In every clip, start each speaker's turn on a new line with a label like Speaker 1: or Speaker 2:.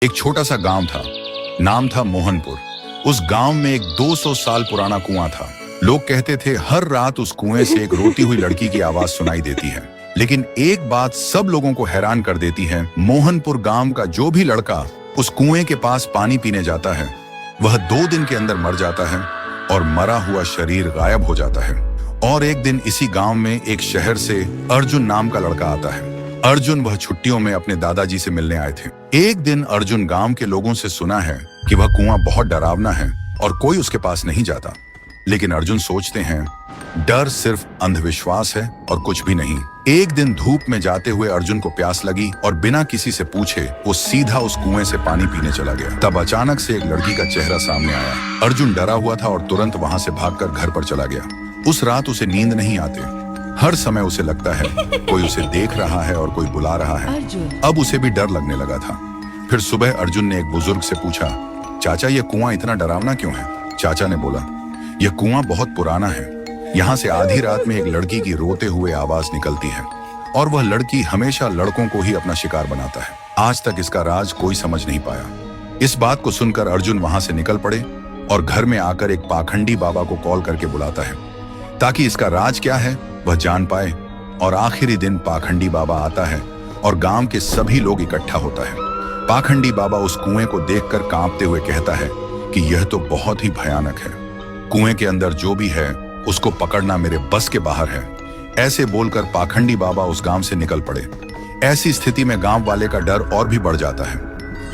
Speaker 1: एक छोटा सा गांव था। नाम था मोहनपुर। उस गांव में एक 200 साल पुराना कुआं था। लोग कहते थे हर रात उस कुएं से एक रोती हुई लड़की की आवाज सुनाई देती है। लेकिन एक बात सब लोगों को हैरान कर देती है, मोहनपुर गांव का जो भी लड़का उस कुएं के पास पानी पीने जाता है वह 2 दिन के अंदर मर जाता है और मरा हुआ शरीर गायब हो जाता है। और एक दिन इसी गांव में एक शहर से अर्जुन नाम का लड़का आता है। अर्जुन वह छुट्टियों में अपने दादाजी से मिलने आए थे। एक दिन अर्जुन गांव के लोगों से सुना है कि वह कुआं बहुत डरावना है और कोई उसके पास नहीं जाता। लेकिन अर्जुन सोचते हैं डर सिर्फ अंधविश्वास है और कुछ भी नहीं। एक दिन धूप में जाते हुए अर्जुन को प्यास लगी और बिना किसी से पूछे वो सीधा उस कुएं से पानी पीने चला गया। तब अचानक से एक लड़की का चेहरा सामने आया। अर्जुन डरा हुआ था और तुरंत वहां से भागकर घर पर चला गया। उस रात उसे नींद नहीं आती। हर समय उसे लगता है कोई उसे देख रहा है और कोई बुला रहा है। अब उसे भी डर लगने लगा था। फिर सुबह अर्जुन ने एक बुजुर्ग से पूछा, चाचा ये कुआं इतना डरावना क्यों है? चाचा ने बोला, यह कुआं बहुत पुराना है। यहाँ से आधी रात में एक लड़की की रोते हुए आवाज निकलती है और वह लड़की हमेशा लड़कों को ही अपना शिकार बनाता है। आज तक इसका राज कोई समझ नहीं पाया। इस बात को सुनकर अर्जुन वहां से निकल पड़े और घर में आकर एक पाखंडी बाबा को कॉल करके बुलाता है ताकि इसका राज क्या है वह जान पाए। और आखिरी दिन पाखंडी बाबा आता है और गांव के सभी लोग इकट्ठा होता है। पाखंडी बाबा उस कुएं को देखकर कांपते हुए कहता है कि यह तो बहुत ही भयानक है। कुएं के अंदर जो भी है उसको पकड़ना मेरे बस के बाहर है। ऐसे बोलकर पाखंडी बाबा उस गांव से निकल पड़े। ऐसी स्थिति में गांव वाले का डर और भी बढ़ जाता है।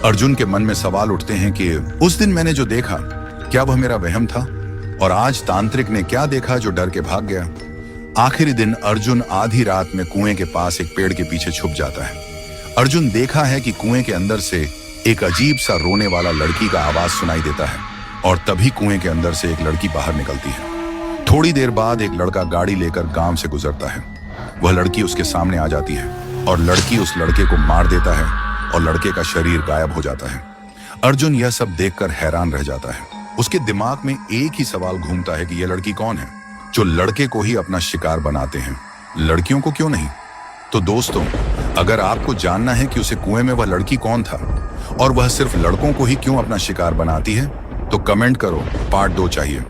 Speaker 1: अर्जुन के मन में सवाल उठते हैं कि उस दिन मैंने जो देखा क्या वह मेरा वहम था, और आज तांत्रिक ने क्या देखा जो डर के भाग गया। आखिरी दिन अर्जुन आधी रात में कुएं के पास एक पेड़ के पीछे छुप जाता है। अर्जुन देखा है कि कुएं के अंदर से एक अजीब सा रोने वाला लड़की का आवाज सुनाई देता है और तभी कुएं के अंदर से एक लड़की बाहर निकलती है। थोड़ी देर बाद एक लड़का गाड़ी लेकर गांव से गुजरता है। वह लड़की उसके सामने आ जाती है और लड़की उस लड़के को मार देता है और लड़के का शरीर गायब हो जाता है। अर्जुन यह सब देखकर हैरान रह जाता है। उसके दिमाग में एक ही सवाल घूमता है कि यह लड़की कौन है जो लड़के को ही अपना शिकार बनाते हैं, लड़कियों को क्यों नहीं? तो दोस्तों, अगर आपको जानना है कि उसे कुएं में वह लड़की कौन था और वह सिर्फ लड़कों को ही क्यों अपना शिकार बनाती है तो कमेंट करो, पार्ट 2 चाहिए।